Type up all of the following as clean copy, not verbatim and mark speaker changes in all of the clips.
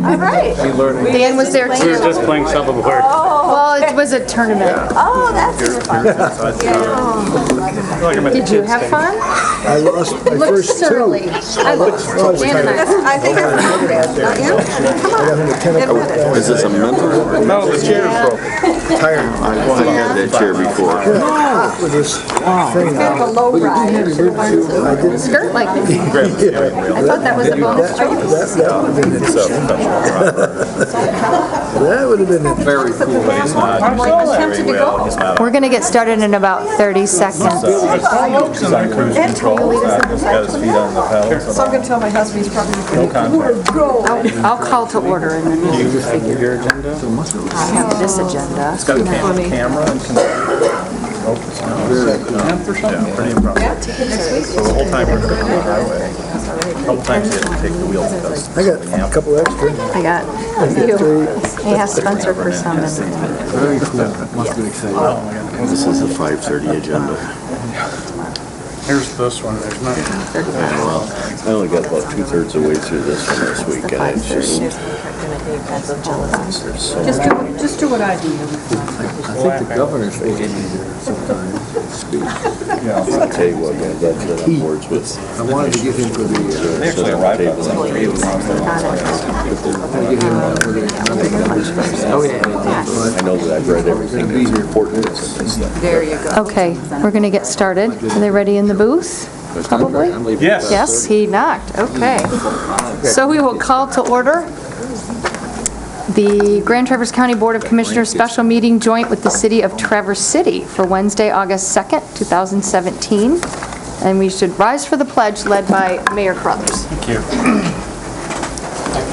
Speaker 1: All right.
Speaker 2: Dan was there
Speaker 3: We
Speaker 2: too.
Speaker 3: were just playing shuffleboard.
Speaker 2: Well, it was a tournament.
Speaker 1: Oh, that's super fun.
Speaker 2: Did you have fun?
Speaker 4: I lost my
Speaker 2: Looked
Speaker 4: first two.
Speaker 2: surly. I looked, Dan and I.
Speaker 1: I think I'm not bad, don't you? Come on. Admit it.
Speaker 5: Is this a mental?
Speaker 3: No, the chair is broken.
Speaker 4: Tired.
Speaker 5: I had that chair before.
Speaker 4: With this thing
Speaker 1: Kind of a low ride. You should have learned to
Speaker 2: Skirt like this. I thought that was a bonus choice.
Speaker 4: That would have been it.
Speaker 5: Very cool, but he's not.
Speaker 1: I'm tempted to go.
Speaker 2: We're going to get started in about 30 seconds.
Speaker 1: So I'm going to tell my husband he's probably going to go.
Speaker 2: I'll call to order and then we'll figure.
Speaker 3: Your agenda?
Speaker 2: I have this agenda.
Speaker 3: It's got a camera and can focus on it. For something? Yeah, pretty impressive. So the whole time we're going on the highway, a couple times they had to take the wheel because.
Speaker 4: I got a couple extra.
Speaker 2: I got a few. I asked Spencer for some.
Speaker 4: Very cool. Must have been exciting.
Speaker 5: This is a 5:30 agenda.
Speaker 3: Here's this one, there's nothing.
Speaker 5: Well, I only got about 2/3 of the way through this one this week, and it's just, there's so much.
Speaker 1: Just do what I do.
Speaker 4: I think the governor's supposed to be there sometime.
Speaker 5: I'll tell you what, guys, that's what I'm bored with.
Speaker 4: I wanted to get him for the,
Speaker 3: They actually arrived at 3 of them.
Speaker 5: I know that I've read everything that's important.
Speaker 1: There you go.
Speaker 2: Okay, we're going to get started. Are they ready in the booth? Probably?
Speaker 3: Yes.
Speaker 2: Yes, he knocked. Okay. So we will call to order the Grand Traverse County Board of Commissioners special meeting joint with the City of Traverse City for Wednesday, August 2nd, 2017. And we should rise for the pledge led by Mayor Carruthers.
Speaker 3: Thank you.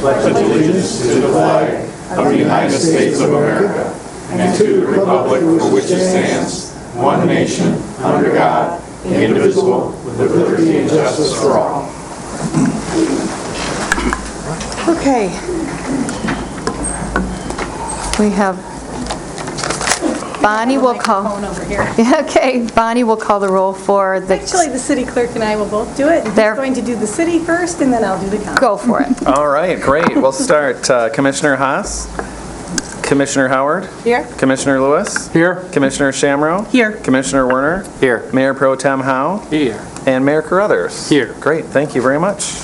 Speaker 6: allegiance to the flag of the United States of America and to the republic for which it stands, one nation, under God, indivisible, with liberty and justice for all.
Speaker 2: Okay. We have Bonnie will call.
Speaker 7: Phone over here.
Speaker 2: Okay, Bonnie will call the roll for the.
Speaker 7: Actually, the city clerk and I will both do it. He's
Speaker 2: There.
Speaker 7: going to do the city first, and then I'll do the county.
Speaker 2: Go for it.
Speaker 8: All right, great. We'll start. Commissioner Haas? Commissioner Howard?
Speaker 7: Here?
Speaker 8: Commissioner Lewis?
Speaker 3: Here.
Speaker 8: Commissioner Shamrow?
Speaker 7: Here.
Speaker 8: Commissioner Werner?
Speaker 3: Here.
Speaker 8: Mayor Pro Tem Howe?
Speaker 3: Here.
Speaker 8: And Mayor Carruthers?
Speaker 3: Here.
Speaker 8: Great, thank you very much.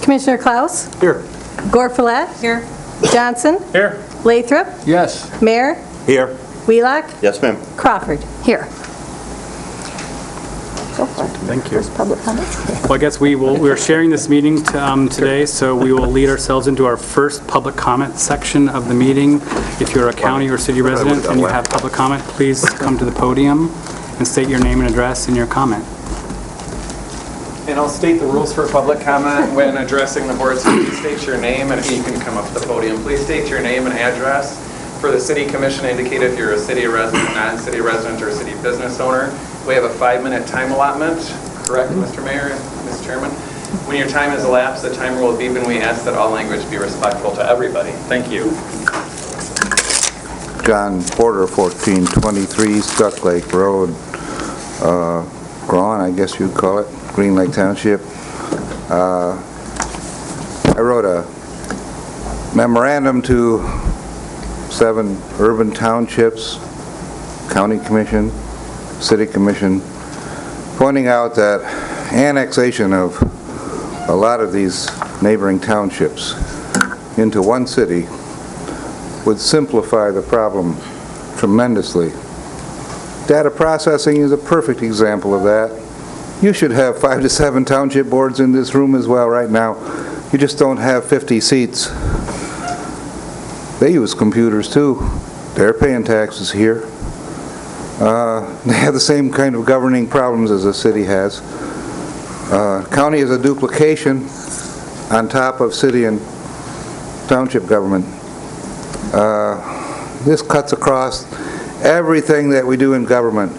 Speaker 7: Commissioner Klaus?
Speaker 3: Here.
Speaker 7: Gore Follett? Here. Johnson?
Speaker 3: Here.
Speaker 7: Lathrop?
Speaker 3: Yes.
Speaker 7: Mayor?
Speaker 5: Here.
Speaker 7: Wheelock?
Speaker 5: Yes, ma'am.
Speaker 7: Crawford?
Speaker 2: Here. Go for it.
Speaker 3: Thank you.
Speaker 2: First public comment.
Speaker 3: Well, I guess we're sharing this meeting today, so we will lead ourselves into our first public comment section of the meeting. If you're a county or city resident and you have public comment, please come to the podium and state your name and address in your comment.
Speaker 8: And I'll state the rules for public comment when addressing the board. So please state your name, and you can come up to the podium. Please state your name and address for the city commission. Indicate if you're a city resident, non-city resident, or city business owner. We have a 5-minute time allotment. Correct, Mr. Mayor and Mr. Chairman? When your time is elapsed, the timer will beep, and we ask that all language be respectful to everybody. Thank you.
Speaker 9: John Porter, 1423 Stuck Lake Road, Braun, I guess you'd call it, Green Lake Township. I wrote a memorandum to 7 urban townships, county commission, city commission, pointing out that annexation of a lot of these neighboring townships into one city would simplify the problem tremendously. Data processing is a perfect example of that. You should have 5 to 7 township boards in this room as well right now. You just don't have 50 seats. They use computers too. They're paying taxes here. They have the same kind of governing problems as the city has. County is a duplication on top of city and township government. This cuts across everything that we do in government.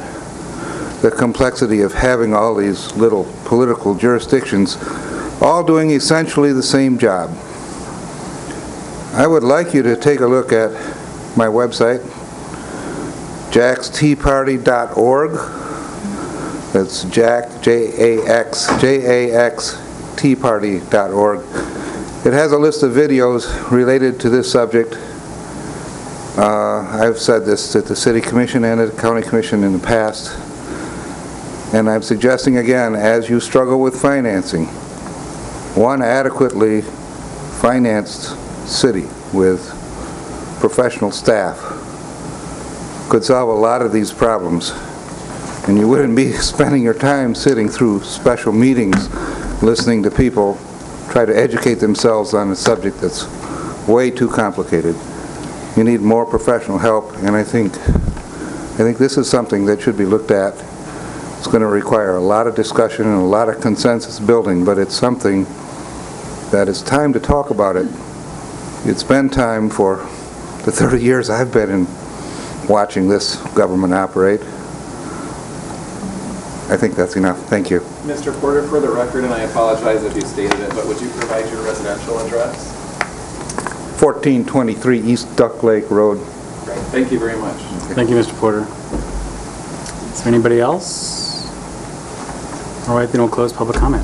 Speaker 9: The complexity of having all these little political jurisdictions all doing essentially the same job. I would like you to take a look at my website, jaxteaparty.org. That's Jax, J-A-X, J-A-X, teaparty.org. It has a list of videos related to this subject. I've said this at the City Commission and at the County Commission in the past, and I'm suggesting again, as you struggle with financing, one adequately financed city with professional staff could solve a lot of these problems, and you wouldn't be spending your time sitting through special meetings listening to people try to educate themselves on a subject that's way too complicated. You need more professional help, and I think this is something that should be looked at. It's going to require a lot of discussion and a lot of consensus building, but it's something that it's time to talk about it. It's been time for the 30 years I've been in watching this government operate. I think that's enough. Thank you.
Speaker 8: Mr. Porter, for the record, and I apologize if you stated it, but would you provide your residential address?
Speaker 9: 1423 East Duck Lake Road.
Speaker 8: Great. Thank you very much.
Speaker 3: Thank you, Mr. Porter. Is there anybody else? All right, then we'll close public comment.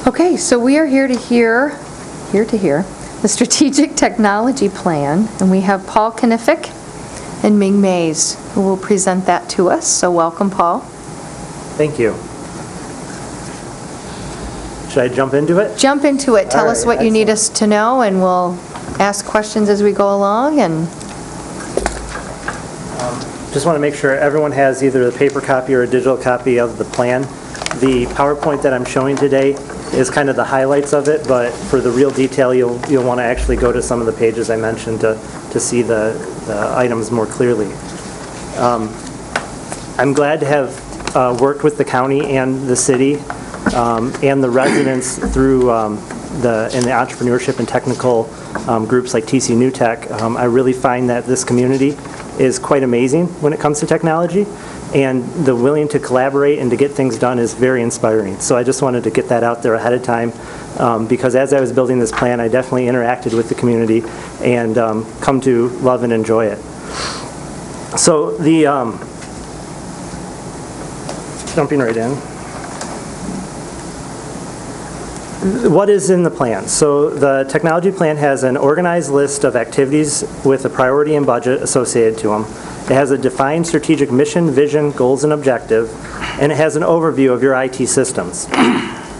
Speaker 2: Okay, so we are here to hear the Strategic Technology Plan, and we have Paul Kniffik and Ming Mays who will present that to us. So welcome, Paul.
Speaker 10: Thank you. Should I jump into it?
Speaker 2: Jump into it. Tell
Speaker 10: All
Speaker 2: us
Speaker 10: right,
Speaker 2: what you need us to know, and we'll ask questions as we go along. And
Speaker 10: Just want to make sure everyone has either the paper copy or a digital copy of the plan. The PowerPoint that I'm showing today is kind of the highlights of it, but for the real detail, you'll want to actually go to some of the pages I mentioned to see the items more clearly. I'm glad to have worked with the county and the city and the residents through in the entrepreneurship and technical groups like TC New Tech. I really find that this community is quite amazing when it comes to technology, and the willing to collaborate and to get things done is very inspiring. So I just wanted to get that out there ahead of time, because as I was building this plan, I definitely interacted with the community and come to love and enjoy it. So the jumping right in. What is in the plan? So the technology plan has an organized list of activities with a priority and budget associated to them. It has a defined strategic mission, vision, goals, and objective, and it has an overview of your IT systems.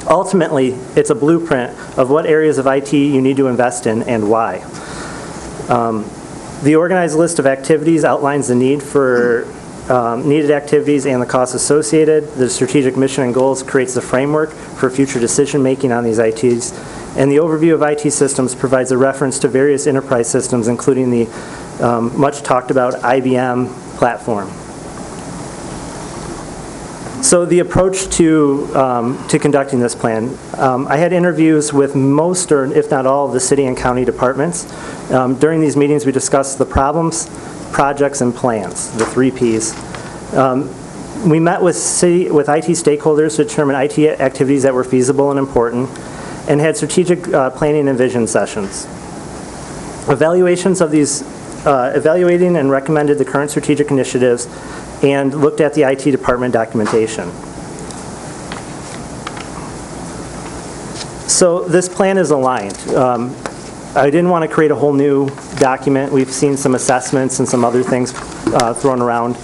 Speaker 10: Ultimately, it's a blueprint of what areas of IT you need to invest in and why. The organized list of activities outlines the need for needed activities and the costs associated. The strategic mission and goals creates the framework for future decision-making on these ITs. And the overview of IT systems provides a reference to various enterprise systems, including the much talked about IBM platform. So the approach to conducting this plan, I had interviews with most, or if not all, of the city and county departments. During these meetings, we discussed the problems, projects, and plans, the 3 Ps. We met with IT stakeholders to determine IT activities that were feasible and important, and had strategic planning and vision sessions. Evaluations of these, evaluating and recommended the current strategic initiatives, and looked at the IT department documentation. So this plan is aligned. I didn't want to create a whole new document. We've seen some assessments and some other things thrown around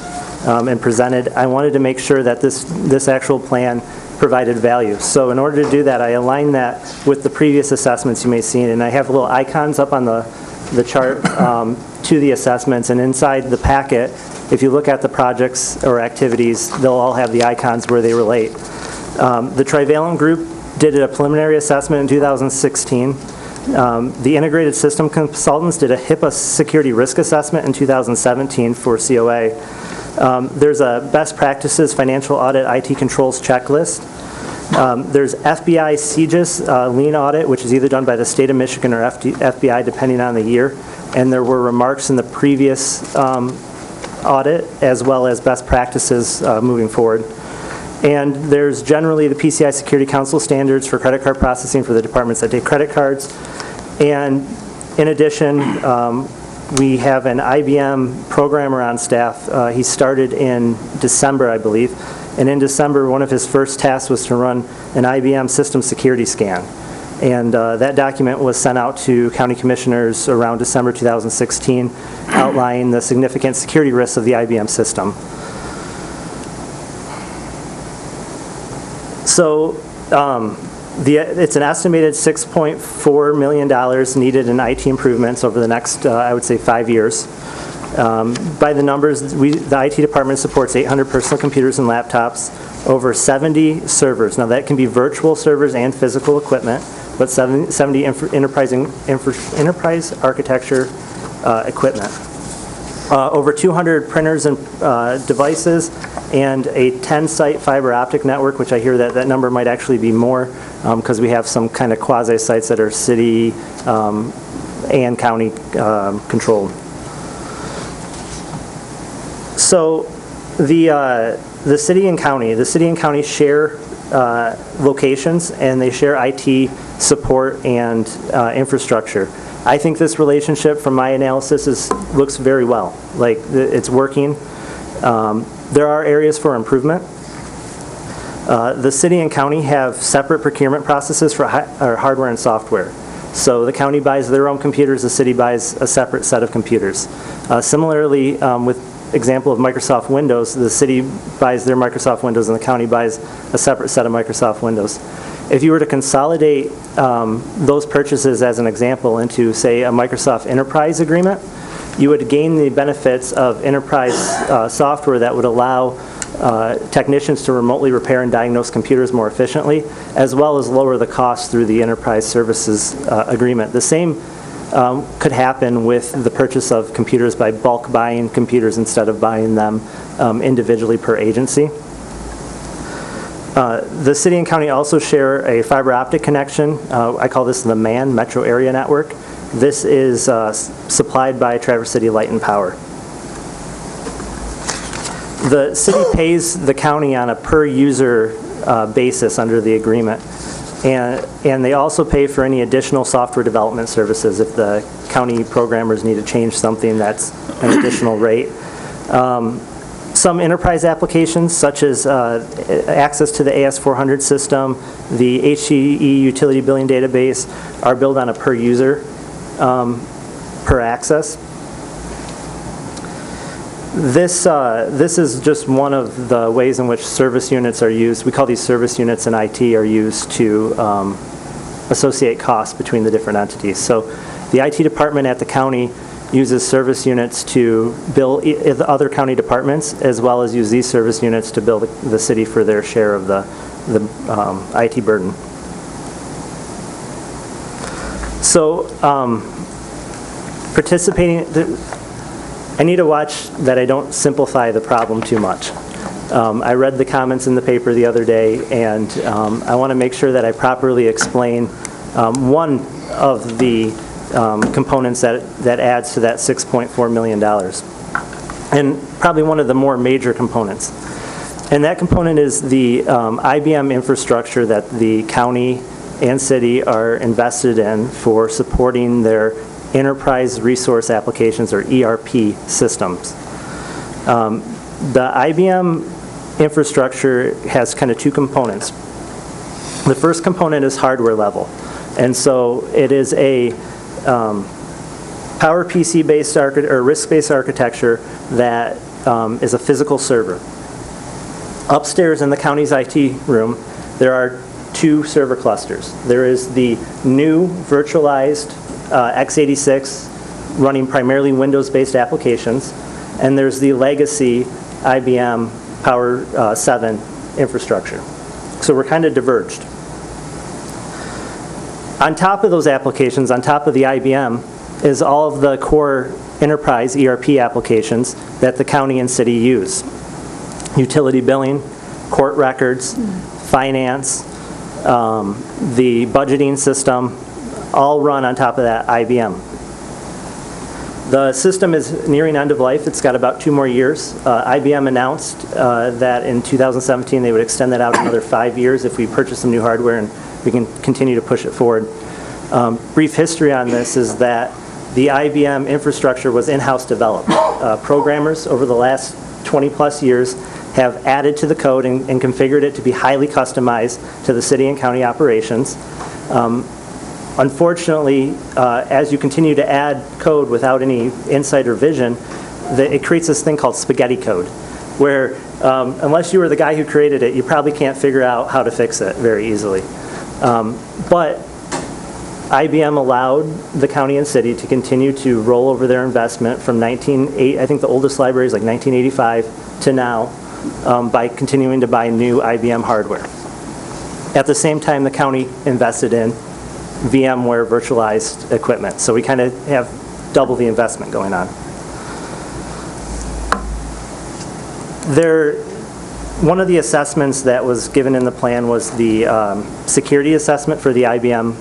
Speaker 10: and presented. I wanted to make sure that this actual plan provided value. So in order to do that, I aligned that with the previous assessments you may have seen, and I have little icons up on the chart to the assessments, and inside the packet, if you look at the projects or activities, they'll all have the icons where they relate. The Trivalent Group did a preliminary assessment in 2016. The Integrated System Consultants did a HIPAA security risk assessment in 2017 for COA. There's a best practices financial audit IT controls checklist. There's FBI CGIS lean audit, which is either done by the state of Michigan or FBI, depending on the year. And there were remarks in the previous audit, as well as best practices moving forward. And there's generally the PCI Security Council standards for credit card processing for the departments that take credit cards. And in addition, we have an IBM programmer on staff. He started in December, I believe. And in December, one of his first tasks was to run an IBM system security scan. And that document was sent out to county commissioners around December 2016, outlining the significant security risks of the IBM system. So it's an estimated $6.4 million needed in IT improvements over the next, I would say, 5 years. By the numbers, the IT department supports 800 personal computers and laptops, over 70 servers. Now that can be virtual servers and physical equipment, but 70 enterprise architecture equipment. Over 200 printers and devices, and a 10-site fiber optic network, which I hear that number might actually be more, because we have some kind of quasi-sites that are city and county controlled. So the city and county share locations, and they share IT support and infrastructure. I think this relationship, from my analysis, looks very well. Like, it's working. There are areas for improvement. The city and county have separate procurement processes for hardware and software. So the county buys their own computers, the city buys a separate set of computers. Similarly, with example of Microsoft Windows, the city buys their Microsoft Windows and the county buys a separate set of Microsoft Windows. If you were to consolidate those purchases, as an example, into, say, a Microsoft Enterprise agreement, you would gain the benefits of enterprise software that would allow technicians to remotely repair and diagnose computers more efficiently, as well as lower the cost through the enterprise services agreement. The same could happen with the purchase of computers by bulk buying computers instead of buying them individually per agency. The city and county also share a fiber optic connection. I call this the MAN, Metro Area Network. This is supplied by Traverse City Light and Power. The city pays the county on a per user basis under the agreement. And they also pay for any additional software development services. If the county programmers need to change something, that's an additional rate. Some enterprise applications, such as access to the AS400 system, the HCE utility billing database, are billed on a per user, per access. This is just one of the ways in which service units are used. We call these service units in IT, are used to associate costs between the different entities. So the IT department at the county uses service units to bill the other county departments, as well as use these service units to bill the city for their share of the IT burden. So I need to watch that I don't simplify the problem too much. I read the comments in the paper the other day, and I want to make sure that I properly explain one of the components that adds to that $6.4 million. And probably one of the more major components. And that component is the IBM infrastructure that the county and city are invested in for supporting their enterprise resource applications, or ERP systems. The IBM infrastructure has kind of two components. The first component is hardware level. And so it is a PowerPC based or RISC-based architecture that is a physical server. Upstairs in the county's IT room, there are two server clusters. There is the new virtualized x86 running primarily Windows-based applications, and there's the legacy IBM Power 7 infrastructure. So we're kind of diverged. On top of those applications, on top of the IBM, is all of the core enterprise ERP applications that the county and city use. Utility billing, court records, finance, the budgeting system, all run on top of that IBM. The system is nearing end of life. It's got about 2 more years. IBM announced that in 2017 they would extend that out another 5 years if we purchase some new hardware, and we can continue to push it forward. Brief history on this is that the IBM infrastructure was in-house developed. Programmers over the last 20 plus years have added to the code and configured it to be highly customized to the city and county operations. Unfortunately, as you continue to add code without any insight or vision, it creates this thing called spaghetti code, where unless you were the guy who created it, you probably can't figure out how to fix it very easily. But IBM allowed the county and city to continue to roll over their investment from I think the oldest library is like 1985 to now, by continuing to buy new IBM hardware. At the same time, the county invested in VMware virtualized equipment. So we kind of have double the investment going on. One of the assessments that was given in the plan was the security assessment for the IBM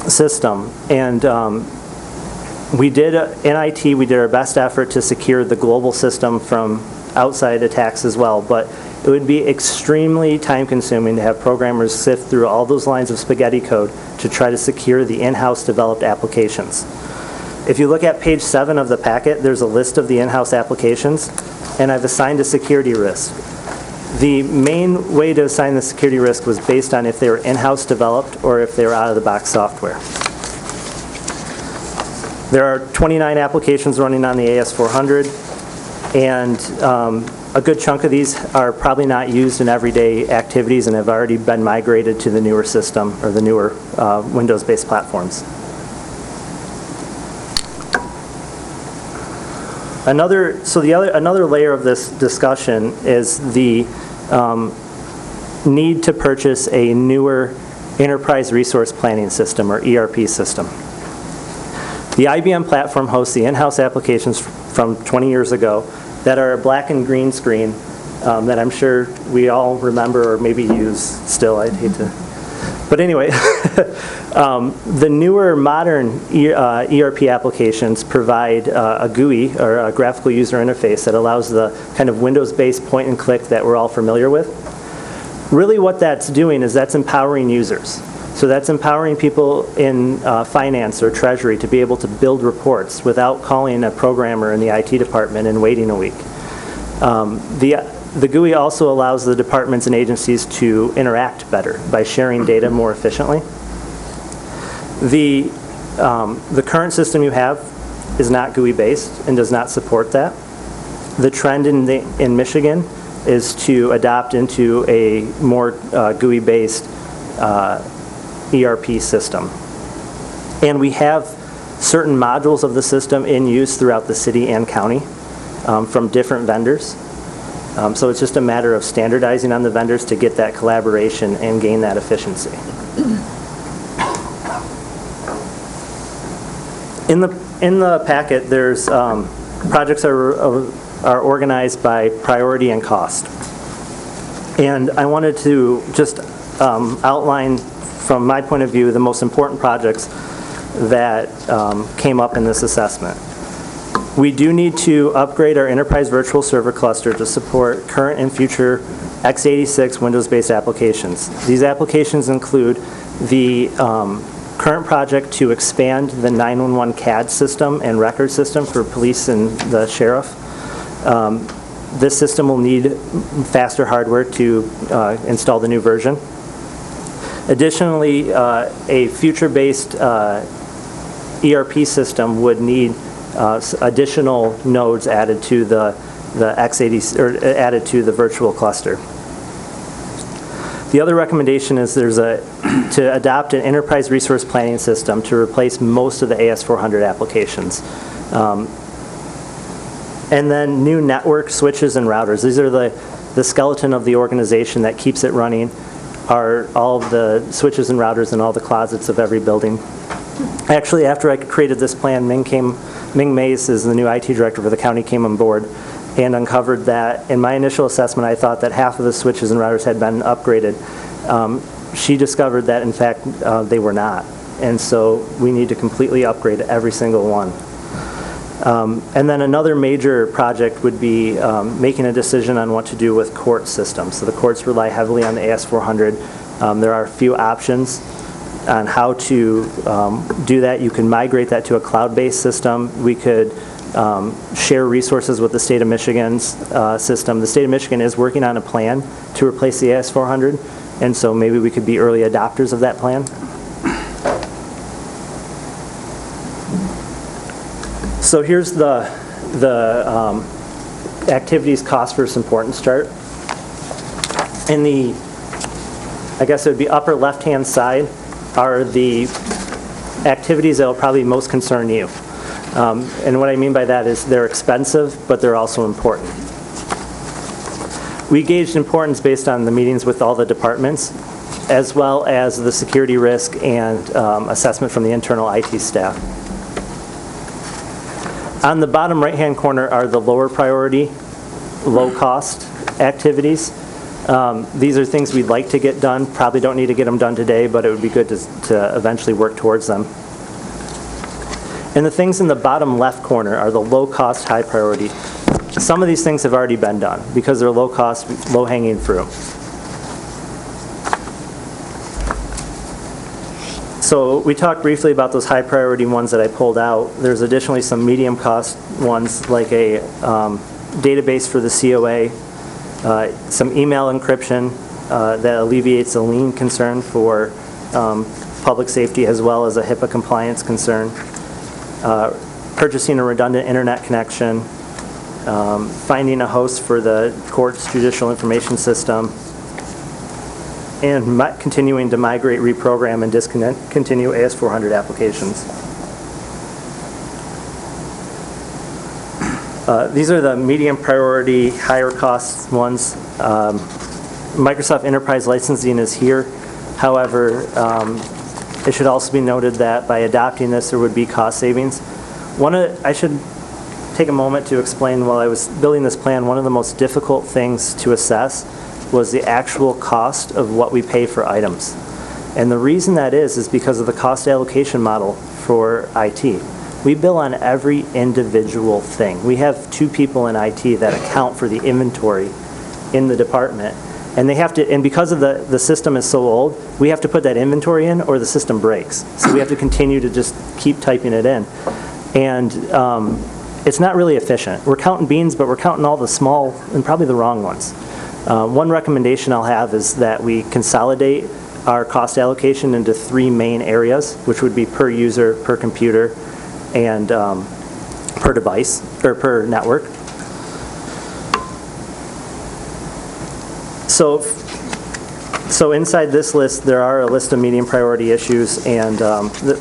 Speaker 10: system. And we did, in IT, we did our best effort to secure the global system from outside attacks as well. But it would be extremely time-consuming to have programmers sift through all those lines of spaghetti code to try to secure the in-house developed applications. If you look at page 7 of the packet, there's a list of the in-house applications, and I've assigned a security risk. The main way to assign the security risk was based on if they were in-house developed or if they were out-of-the-box software. There are 29 applications running on the AS400, and a good chunk of these are probably not used in everyday activities and have already been migrated to the newer system or the newer Windows-based platforms. Another layer of this discussion is the need to purchase a newer enterprise resource planning system, or ERP system. The IBM platform hosts the in-house applications from 20 years ago that are a black and green screen that I'm sure we all remember or maybe use still. I'd hate to. But anyway, the newer modern ERP applications provide a GUI, or a graphical user interface, that allows the kind of Windows-based point and click that we're all familiar with. Really what that's doing is that's empowering users. So that's empowering people in finance or treasury to be able to build reports without calling a programmer in the IT department and waiting a week. The GUI also allows the departments and agencies to interact better by sharing data more efficiently. The current system you have is not GUI-based and does not support that. The trend in Michigan is to adopt into a more GUI-based ERP system. And we have certain modules of the system in use throughout the city and county from different vendors. So it's just a matter of standardizing on the vendors to get that collaboration and gain that efficiency. In the packet, there's projects are organized by priority and cost. And I wanted to just outline, from my point of view, the most important projects that came up in this assessment. We do need to upgrade our enterprise virtual server cluster to support current and future x86 Windows-based applications. These applications include the current project to expand the 911 CAD system and record system for police and the sheriff. This system will need faster hardware to install the new version. Additionally, a future-based ERP system would need additional nodes added to the x86 or added to the virtual cluster. The other recommendation is to adopt an enterprise resource planning system to replace most of the AS400 applications. And then new network switches and routers. These are the skeleton of the organization that keeps it running, are all of the switches and routers in all the closets of every building. Actually, after I created this plan, Ming Mays is the new IT director for the county, came on board and uncovered that in my initial assessment, I thought that half of the switches and routers had been upgraded. She discovered that, in fact, they were not. And so we need to completely upgrade every single one. And then another major project would be making a decision on what to do with court systems. So the courts rely heavily on the AS400. There are a few options on how to do that. You can migrate that to a cloud-based system. We could share resources with the state of Michigan's system. The state of Michigan is working on a plan to replace the AS400, and so maybe we could be early adopters of that plan. So here's the activities cost versus importance chart. In the, I guess it would be upper left-hand side are the activities that will probably most concern you. And what I mean by that is they're expensive, but they're also important. We gauged importance based on the meetings with all the departments, as well as the security risk and assessment from the internal IT staff. On the bottom right-hand corner are the lower priority, low-cost activities. These are things we'd like to get done. Probably don't need to get them done today, but it would be good to eventually work towards them. And the things in the bottom left corner are the low-cost, high-priority. Some of these things have already been done because they're low-cost, low-hanging fruit. So we talked briefly about those high-priority ones that I pulled out. There's additionally some medium-cost ones like a database for the COA, some email encryption that alleviates a lien concern for public safety as well as a HIPAA compliance concern, purchasing a redundant internet connection, finding a host for the court's judicial information system, and continuing to migrate, reprogram, and discontinue AS400 applications. These are the medium priority, higher cost ones. Microsoft Enterprise licensing is here. However, it should also be noted that by adopting this, there would be cost savings. I should take a moment to explain, while I was building this plan, one of the most difficult things to assess was the actual cost of what we pay for items. And the reason that is because of the cost allocation model for IT. We bill on every individual thing. We have 2 people in IT that account for the inventory in the department. And they have to, and because of the system is so old, we have to put that inventory in or the system breaks. So we have to continue to just keep typing it in. And it's not really efficient. We're counting beans, but we're counting all the small and probably the wrong ones. One recommendation I'll have is that we consolidate our cost allocation into 3 main areas, which would be per user, per computer, and per device, or per network. So inside this list, there are a list of medium priority issues, and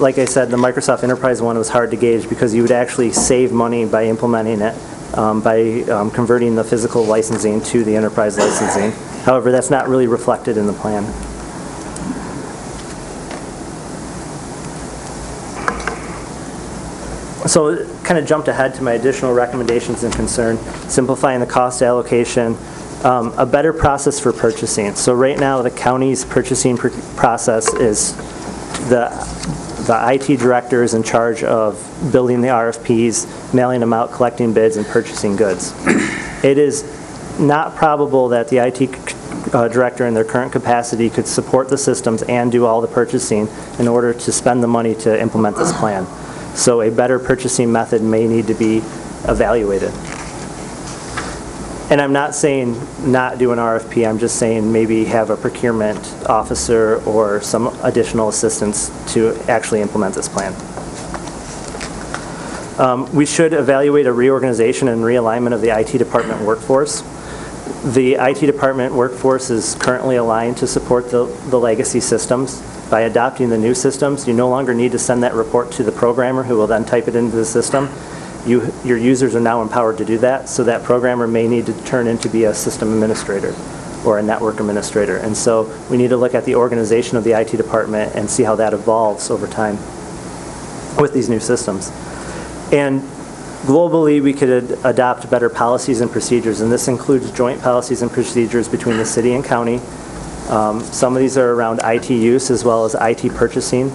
Speaker 10: like I said, the Microsoft Enterprise one was hard to gauge because you would actually save money by implementing it, by converting the physical licensing to the enterprise licensing. However, that's not really reflected in the plan. So kind of jumped ahead to my additional recommendations and concern, simplifying the cost allocation, a better process for purchasing. So right now, the county's purchasing process is the IT director is in charge of building the RFPs, mailing them out, collecting bids, and purchasing goods. It is not probable that the IT director in their current capacity could support the systems and do all the purchasing in order to spend the money to implement this plan. So a better purchasing method may need to be evaluated. And I'm not saying not do an RFP, I'm just saying maybe have a procurement officer or some additional assistance to actually implement this plan. We should evaluate a reorganization and realignment of the IT department workforce. The IT department workforce is currently aligned to support the legacy systems. By adopting the new systems, you no longer need to send that report to the programmer who will then type it into the system. Your users are now empowered to do that, so that programmer may need to turn in to be a system administrator or a network administrator. And so we need to look at the organization of the IT department and see how that evolves over time with these new systems. And globally, we could adopt better policies and procedures, and this includes joint policies and procedures between the city and county. Some of these are around IT use as well as IT purchasing.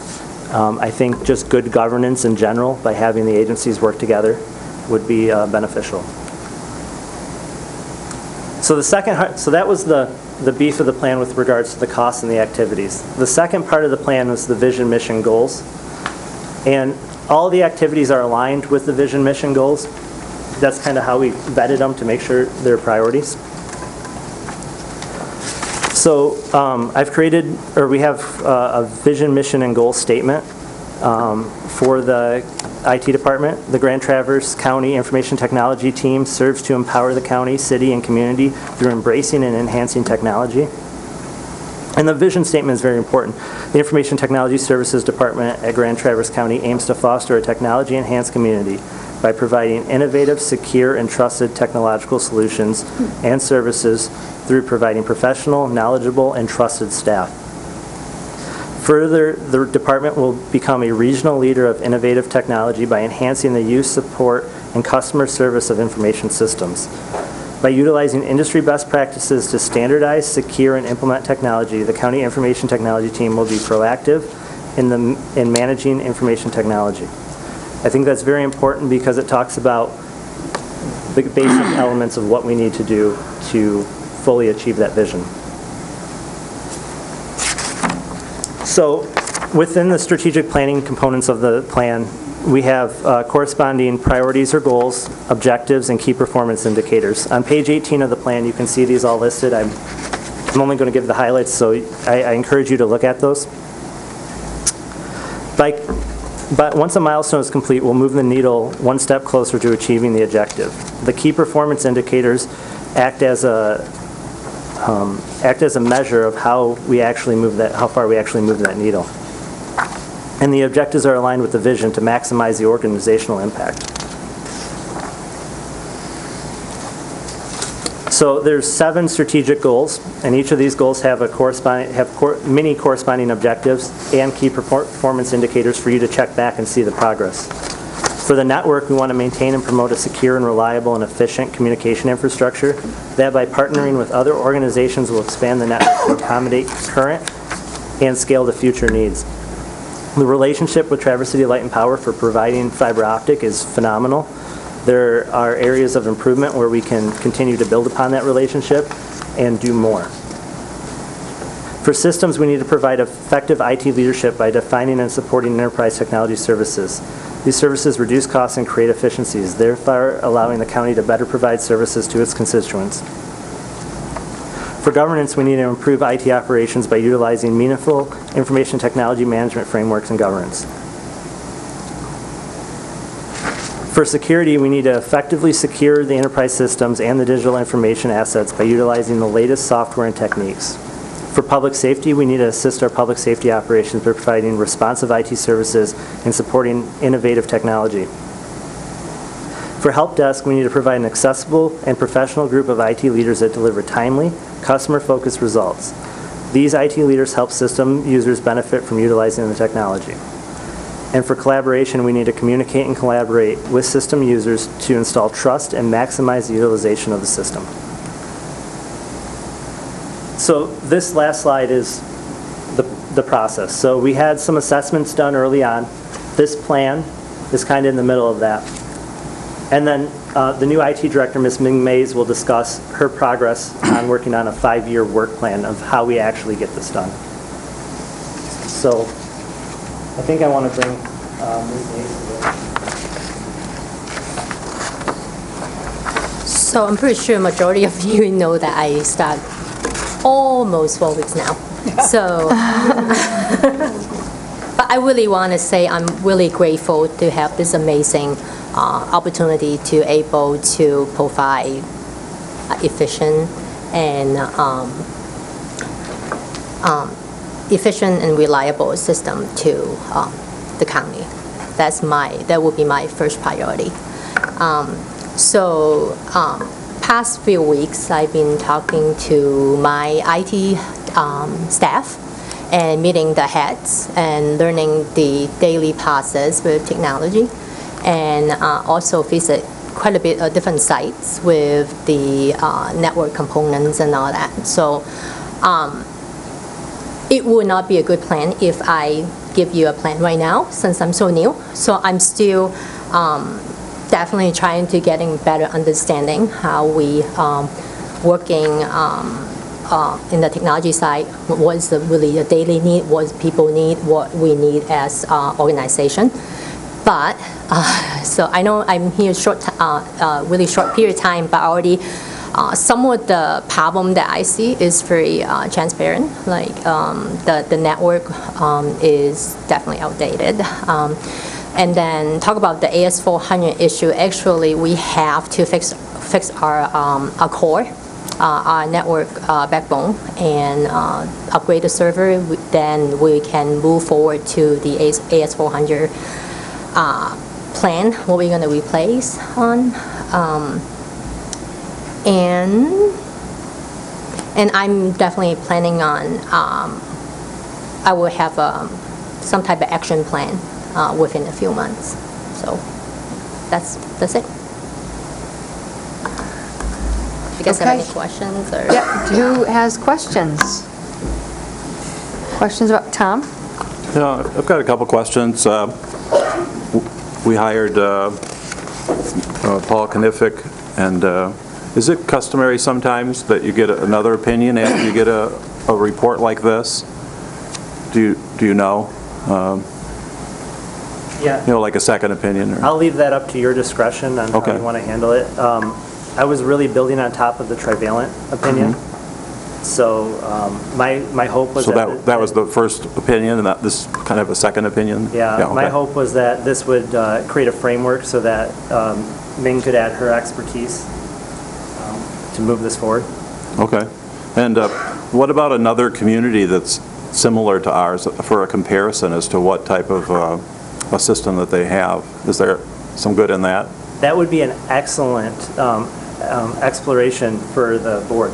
Speaker 10: I think just good governance in general by having the agencies work together would be beneficial. So that was the beef of the plan with regards to the costs and the activities. The second part of the plan was the vision, mission, goals. And all the activities are aligned with the vision, mission, goals. That's kind of how we vetted them to make sure they're priorities. So we have a vision, mission, and goal statement for the IT department. The Grand Traverse County Information Technology Team serves to empower the county, city, and community through embracing and enhancing technology. And the vision statement is very important. The Information Technology Services Department at Grand Traverse County aims to foster a technology-enhanced community by providing innovative, secure, and trusted technological solutions and services through providing professional, knowledgeable, and trusted staff. Further, the department will become a regional leader of innovative technology by enhancing the use, support, and customer service of information systems. By utilizing industry best practices to standardize, secure, and implement technology, the County Information Technology Team will be proactive in managing information technology. I think that's very important because it talks about the basic elements of what we need to do to fully achieve that vision. So within the strategic planning components of the plan, we have corresponding priorities or goals, objectives, and key performance indicators. On page 18 of the plan, you can see these all listed. I'm only going to give the highlights, so I encourage you to look at those. But once a milestone is complete, we'll move the needle one step closer to achieving the objective. The key performance indicators act as a measure of how far we actually move that needle. And the objectives are aligned with the vision to maximize the organizational impact. So there's 7 strategic goals, and each of these goals have many corresponding objectives and key performance indicators for you to check back and see the progress. For the network, we want to maintain and promote a secure and reliable and efficient communication infrastructure that, by partnering with other organizations, will expand the network to accommodate current and scale to future needs. The relationship with Traverse City Light and Power for providing fiber optic is phenomenal. There are areas of improvement where we can continue to build upon that relationship and do more. For systems, we need to provide effective IT leadership by defining and supporting enterprise technology services. These services reduce costs and create efficiencies, therefore allowing the county to better provide services to its constituents. For governance, we need to improve IT operations by utilizing meaningful information technology management frameworks and governance. For security, we need to effectively secure the enterprise systems and the digital information assets by utilizing the latest software and techniques. For public safety, we need to assist our public safety operations by providing responsive IT services and supporting innovative technology. For help desk, we need to provide an accessible and professional group of IT leaders that deliver timely, customer-focused results. These IT leaders help system users benefit from utilizing the technology. And for collaboration, we need to communicate and collaborate with system users to install trust and maximize the utilization of the system. So this last slide is the process. So we had some assessments done early on. This plan is kind of in the middle of that. And then the new IT director, Ms. Ming Mays, will discuss her progress on working on a 5-year work plan of how we actually get this done. So I think I want to bring Ms. Mays to
Speaker 11: So I'm pretty sure majority of you know that I start almost 4 weeks now. So, but I really want to say I'm really grateful to have this amazing opportunity to able to provide efficient and reliable system to the county. That will be my first priority. Past few weeks, I've been talking to my IT staff and meeting the heads and learning the daily process with technology, and also visit quite a bit of different sites with the network components and all that. So it would not be a good plan if I give you a plan right now, since I'm so new. So I'm still definitely trying to getting better understanding how we working in the technology side, what is really the daily need, what people need, what we need as organization. But so I know I'm here really short period of time, but already some of the problem that I see is very transparent. Like the network is definitely outdated. And then talk about the AS400 issue. Actually, we have to fix our core, our network backbone, and upgrade the server. Then we can move forward to the AS400 plan, what we're going to replace on. And I'm definitely planning on, I will have some type of action plan within a few months. So that's it. If you guys have any questions or...
Speaker 2: Yeah, who has questions? Questions about Tom?
Speaker 12: Yeah, I've got a couple questions. We hired Paul Knifick, and is it customary sometimes that you get another opinion after you get a report like this? Do you know?
Speaker 10: Yeah.
Speaker 12: You know, like a second opinion? Or?
Speaker 10: I'll leave that up to your discretion on how you want to handle it. I was really building on top of the trivalent opinion. So my hope was
Speaker 12: that was the first opinion, and that this kind of a second opinion?
Speaker 10: Yeah,
Speaker 12: okay.
Speaker 10: My hope was that this would create a framework so that Ming could add her expertise to move this forward.
Speaker 12: Okay. And what about another community that's similar to ours for a comparison as to what type of a system that they have? Is there some good in that?
Speaker 10: That would be an excellent exploration for the board.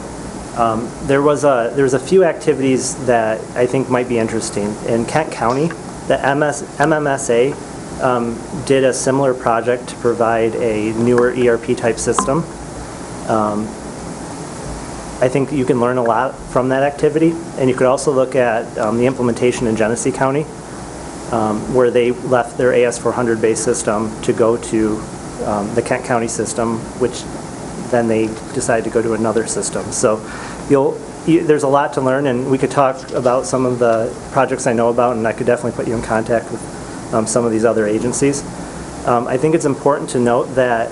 Speaker 10: There was a few activities that I think might be interesting. In Kent County, the MMSA did a similar project to provide a newer ERP type system. I think you can learn a lot from that activity, and you could also look at the implementation in Genesee County, where they left their AS400 based system to go to the Kent County system, which then they decided to go to another system. So there's a lot to learn, and we could talk about some of the projects I know about, and I could definitely put you in contact with some of these other agencies. I think it's important to note that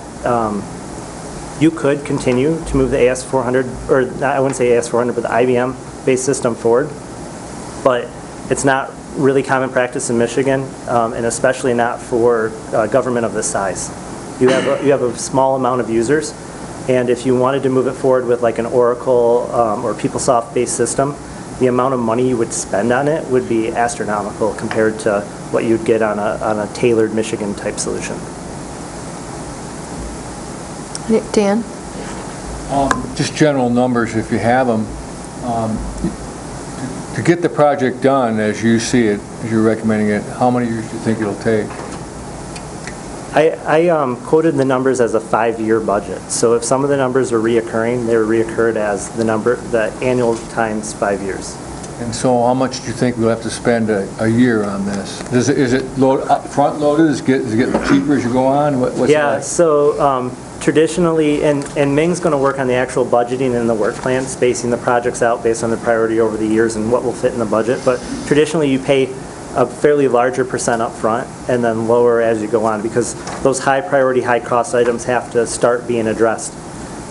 Speaker 10: you could continue to move the AS400, or I wouldn't say AS400, but the IBM-based system forward, but it's not really common practice in Michigan, and especially not for government of this size. You have a small amount of users, and if you wanted to move it forward with like an Oracle or PeopleSoft-based system, the amount of money you would spend on it would be astronomical compared to what you'd get on a tailored Michigan-type solution.
Speaker 2: Dan?
Speaker 4: Just general numbers, if you have them. To get the project done as you see it, as you're recommending it, how many years do you think it'll take?
Speaker 10: I quoted the numbers as a 5-year budget. So if some of the numbers are reoccurring, they were reoccurred as the annual times 5 years.
Speaker 4: And so how much do you think we'll have to spend a year on this? Is it front loaded? Is it getting cheaper as you go on? What's it like?
Speaker 10: So traditionally, and Ming's going to work on the actual budgeting and the work plan, spacing the projects out based on the priority over the years and what will fit in the budget. But traditionally, you pay a fairly larger percent up front and then lower as you go on, because those high priority, high cost items have to start being addressed.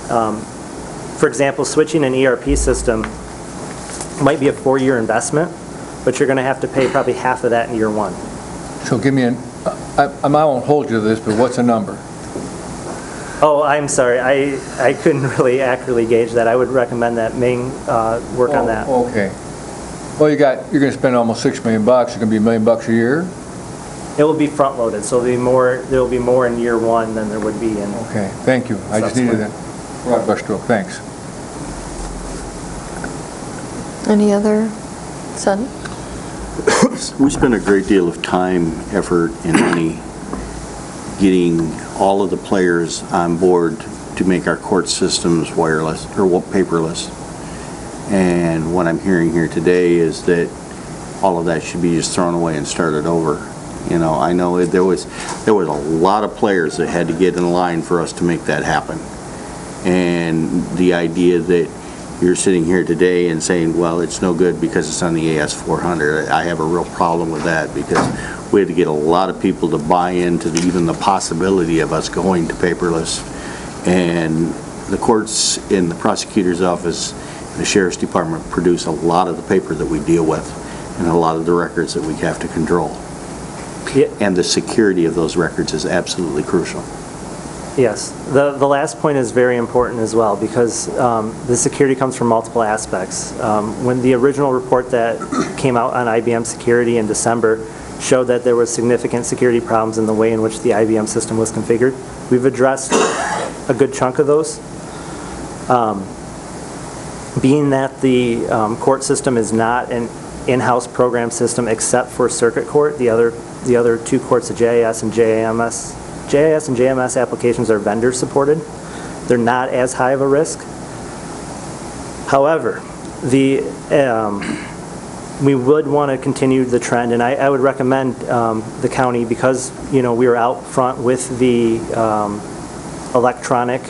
Speaker 10: For example, switching an ERP system might be a 4-year investment, but you're going to have to pay probably half of that in year 1.
Speaker 4: So give me I won't hold you to this, but what's a number?
Speaker 10: Oh, I'm sorry. I couldn't really accurately gauge that. I would recommend that Ming work on that.
Speaker 4: Okay. Well, you're going to spend almost $6 million. It's going to be $1 million a year?
Speaker 10: It will be front loaded, so there will be more in year 1 than there would be in.
Speaker 4: Okay, thank you. I just needed that broad brushstroke. Thanks.
Speaker 2: Any other? Sonny?
Speaker 5: We spend a great deal of time, effort, and money getting all of the players on board to make our court systems wireless or paperless. And what I'm hearing here today is that all of that should be just thrown away and started over. You know, I know there was a lot of players that had to get in line for us to make that happen. And the idea that you're sitting here today and saying, well, it's no good because it's on the AS400, I have a real problem with that, because we had to get a lot of people to buy into even the possibility of us going to paperless. And the courts in the prosecutor's office, the sheriff's department produce a lot of the paper that we deal with and a lot of the records that we have to control.
Speaker 10: Yeah.
Speaker 5: And the security of those records is absolutely crucial.
Speaker 10: Yes. The last point is very important as well, because the security comes from multiple aspects. When the original report that came out on IBM security in December showed that there was significant security problems in the way in which the IBM system was configured, we've addressed a good chunk of those. Being that the court system is not an in-house program system except for circuit court, the other two courts, the JIS and JMS applications are vendor supported. They're not as high of a risk. However, we would want to continue the trend, and I would recommend the county, because we were out front with the electronic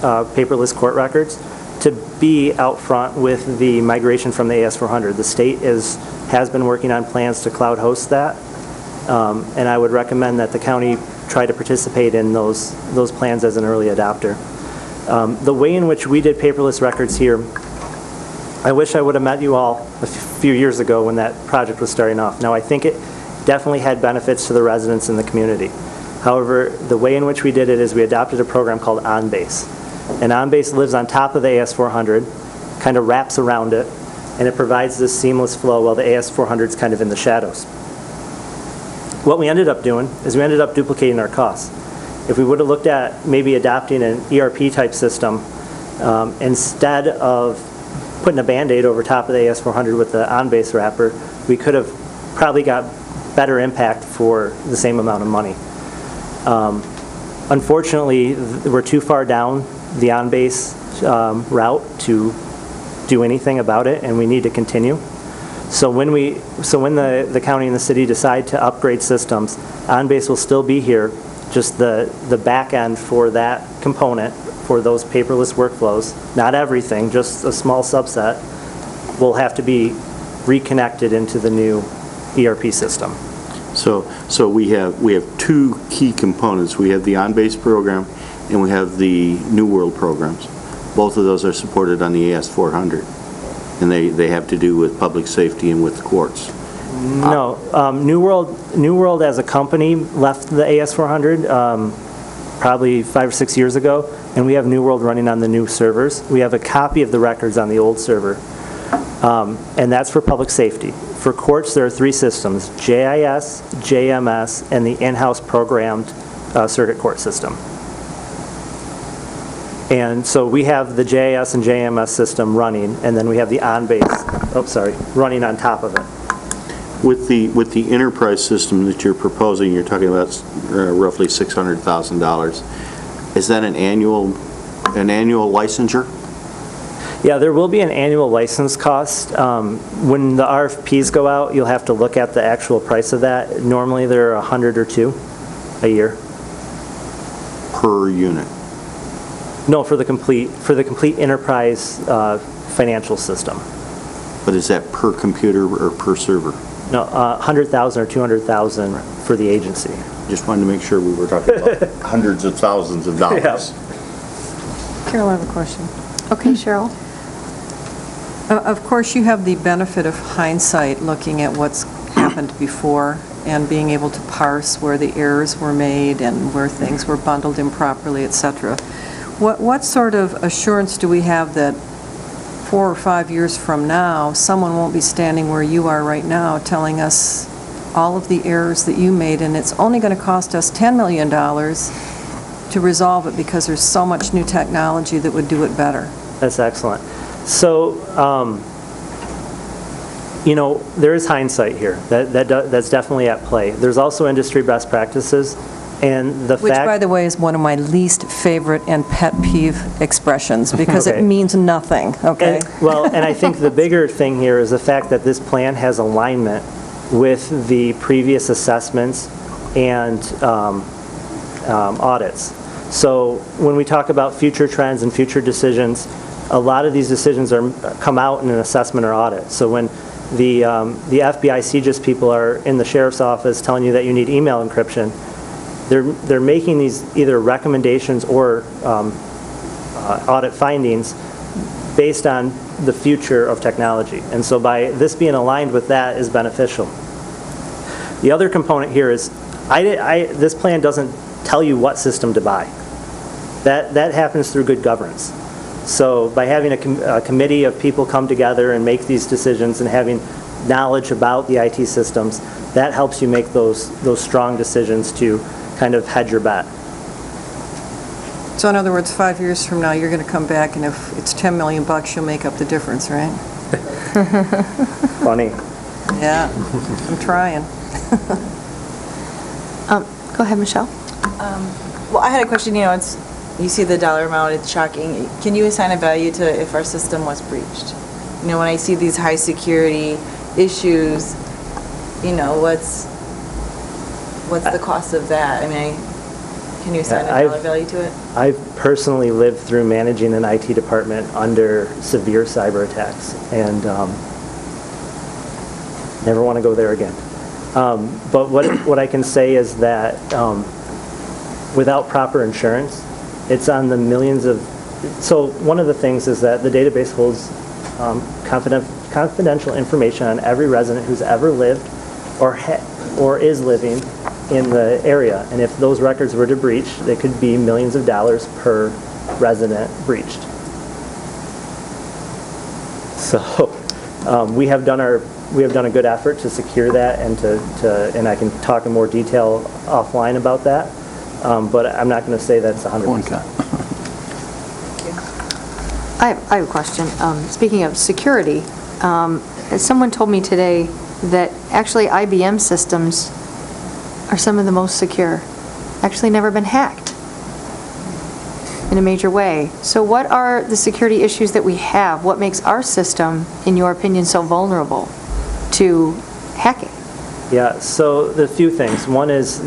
Speaker 10: paperless court records, to be out front with the migration from the AS400. The state has been working on plans to cloud host that, and I would recommend that the county try to participate in those plans as an early adopter. The way in which we did paperless records here, I wish I would have met you all a few years ago when that project was starting off. Now, I think it definitely had benefits to the residents in the community. However, the way in which we did it is we adopted a program called OnBase. And OnBase lives on top of the AS400, kind of wraps around it, and it provides this seamless flow while the AS400 is kind of in the shadows. What we ended up doing is we ended up duplicating our costs. If we would have looked at maybe adopting an ERP type system instead of putting a Band-Aid over top of the AS400 with the OnBase wrapper, we could have probably got better impact for the same amount of money. Unfortunately, we're too far down the OnBase route to do anything about it, and we need to continue. So when the county and the city decide to upgrade systems, OnBase will still be here, just the back end for that component, for those paperless workflows, not everything, just a small subset, will have to be reconnected into the new ERP system.
Speaker 5: So we have two key components. We have the OnBase program and we have the New World programs. Both of those are supported on the AS400, and they have to do with public safety and with the courts.
Speaker 10: No, New World as a company left the AS400 probably 5 or 6 years ago, and we have New World running on the new servers. We have a copy of the records on the old server, and that's for public safety. For courts, there are 3 systems: JIS, JMS, and the in-house programmed circuit court system. And so we have the JIS and JMS system running, and then we have the OnBase, running on top of it.
Speaker 5: With the enterprise system that you're proposing, you're talking about roughly $600,000. Is that an annual licensure?
Speaker 10: Yeah, there will be an annual license cost. When the RFPs go out, you'll have to look at the actual price of that. Normally, they're $100 or $200 a year.
Speaker 5: Per unit?
Speaker 10: No, for the complete enterprise financial system.
Speaker 5: But is that per computer or per server?
Speaker 10: No, $100,000 or $200,000 for the agency.
Speaker 5: Just wanted to make sure we were talking about hundreds of thousands of dollars.
Speaker 10: Yeah.
Speaker 1: Carol, I have a question.
Speaker 2: Okay, Cheryl.
Speaker 1: Of course, you have the benefit of hindsight, looking at what's happened before and being able to parse where the errors were made and where things were bundled improperly, et cetera. What sort of assurance do we have that 4 or 5 years from now, someone won't be standing where you are right now telling us all of the errors that you made, and it's only going to cost us $10 million to resolve it because there's so much new technology that would do it better?
Speaker 10: That's excellent. So, there is hindsight here. That's definitely at play. There's also industry best practices. And
Speaker 1: Which, by the way, is one of my least favorite and pet peeve expressions, because
Speaker 10: Okay.
Speaker 1: it means nothing, okay?
Speaker 10: And I think the bigger thing here is the fact that this plan has alignment with the previous assessments and audits. So when we talk about future trends and future decisions, a lot of these decisions come out in an assessment or audit. So when the FBI CJIS people are in the sheriff's office telling you that you need email encryption, they're making these either recommendations or audit findings based on the future of technology. And so by this being aligned with that is beneficial. The other component here is This plan doesn't tell you what system to buy. That happens through good governance. So by having a committee of people come together and make these decisions and having knowledge about the IT systems, that helps you make those strong decisions to kind of hedge your bet.
Speaker 1: So in other words, 5 years from now, you're going to come back, and if it's $10 million, you'll make up the difference, right?
Speaker 10: Funny.
Speaker 1: Yeah, I'm trying.
Speaker 2: Go ahead, Michelle.
Speaker 13: Well, I had a question, you see the dollar amount, it's shocking. Can you assign a value to if our system was breached? When I see these high security issues, what's the cost of that? Can you assign a dollar value to it?
Speaker 10: I've personally lived through managing an IT department under severe cyber attacks, and never want to go there again. But what I can say is that without proper insurance, it's on the millions of... So one of the things is that the database holds confidential information on every resident who's ever lived or is living in the area. And if those records were to breach, they could be millions of dollars per resident breached. So we have done a good effort to secure that, and I can talk in more detail offline about that. But I'm not going to say that's 100%.
Speaker 2: I have a question. Speaking of security, someone told me today that actually IBM systems are some of the most secure. Actually never been hacked in a major way. So what are the security issues that we have? What makes our system, in your opinion, so vulnerable to hacking?
Speaker 10: Yeah, so the few things. One is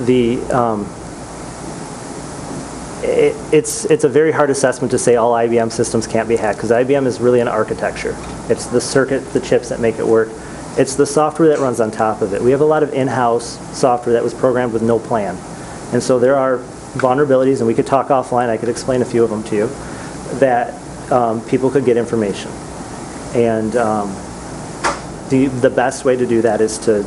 Speaker 10: it's a very hard assessment to say all IBM systems can't be hacked, because IBM is really an architecture. It's the circuit, the chips that make it work. It's the software that runs on top of it. We have a lot of in-house software that was programmed with no plan. And so there are vulnerabilities, and we could talk offline, I could explain a few of them to you, that people could get information. And the best way to do that is to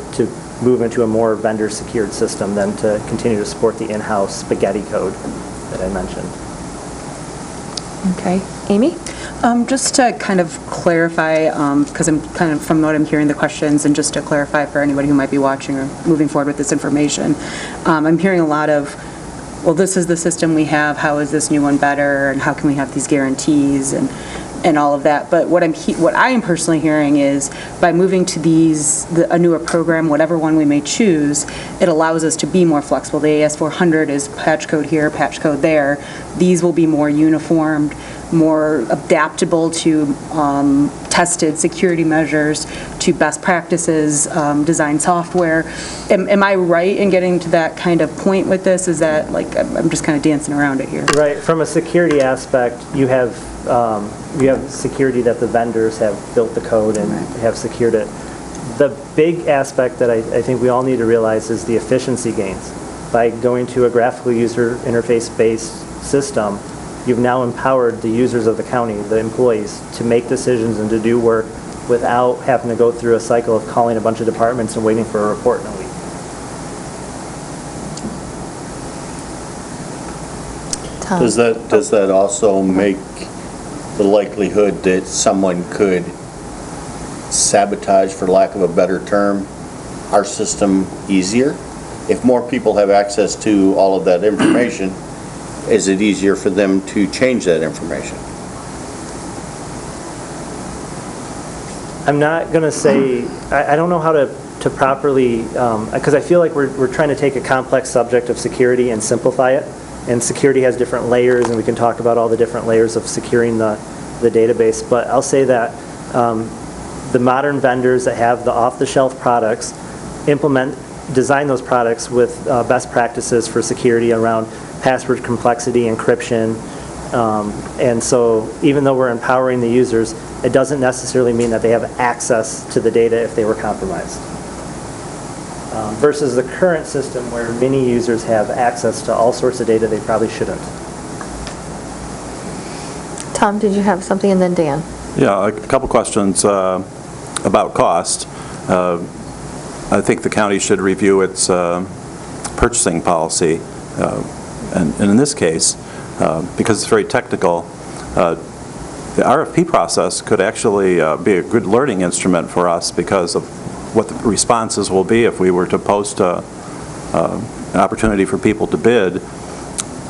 Speaker 10: move into a more vendor-secured system than to continue to support the in-house spaghetti code that I mentioned.
Speaker 2: Okay. Amy?
Speaker 14: Just to kind of clarify, because I'm kind of, from what I'm hearing the questions, and just to clarify for anybody who might be watching or moving forward with this information, I'm hearing a lot of, well, this is the system we have, how is this new one better, and how can we have these guarantees, and all of that. But what I am personally hearing is, by moving to a newer program, whatever one we may choose, it allows us to be more flexible. The AS400 is patch code here, patch code there. These will be more uniformed, more adaptable to tested security measures, to best practices, design software. Am I right in getting to that kind of point with this? Is that, like, I'm just kind of dancing around it here?
Speaker 10: Right. From a security aspect, you have security that the vendors have built the code and have secured it. The big aspect that I think we all need to realize is the efficiency gains. By going to a graphical user interface-based system, you've now empowered the users of the county, the employees, to make decisions and to do work without having to go through a cycle of calling a bunch of departments and waiting for a report in a week.
Speaker 2: Tom?
Speaker 5: Does that also make the likelihood that someone could sabotage, for lack of a better term, our system easier? If more people have access to all of that information, is it easier for them to change that information?
Speaker 10: I'm not going to say, I don't know how to properly, because I feel like we're trying to take a complex subject of security and simplify it. And security has different layers, and we can talk about all the different layers of securing the database. But I'll say that the modern vendors that have the off-the-shelf products design those products with best practices for security around password complexity, encryption. And so even though we're empowering the users, it doesn't necessarily mean that they have access to the data if they were compromised. Versus the current system where many users have access to all sorts of data they probably shouldn't.
Speaker 2: Tom, did you have something? And then Dan.
Speaker 12: Yeah, a couple questions about cost. I think the county should review its purchasing policy. And in this case, because it's very technical, the RFP process could actually be a good learning instrument for us because of what the responses will be if we were to post an opportunity for people to bid.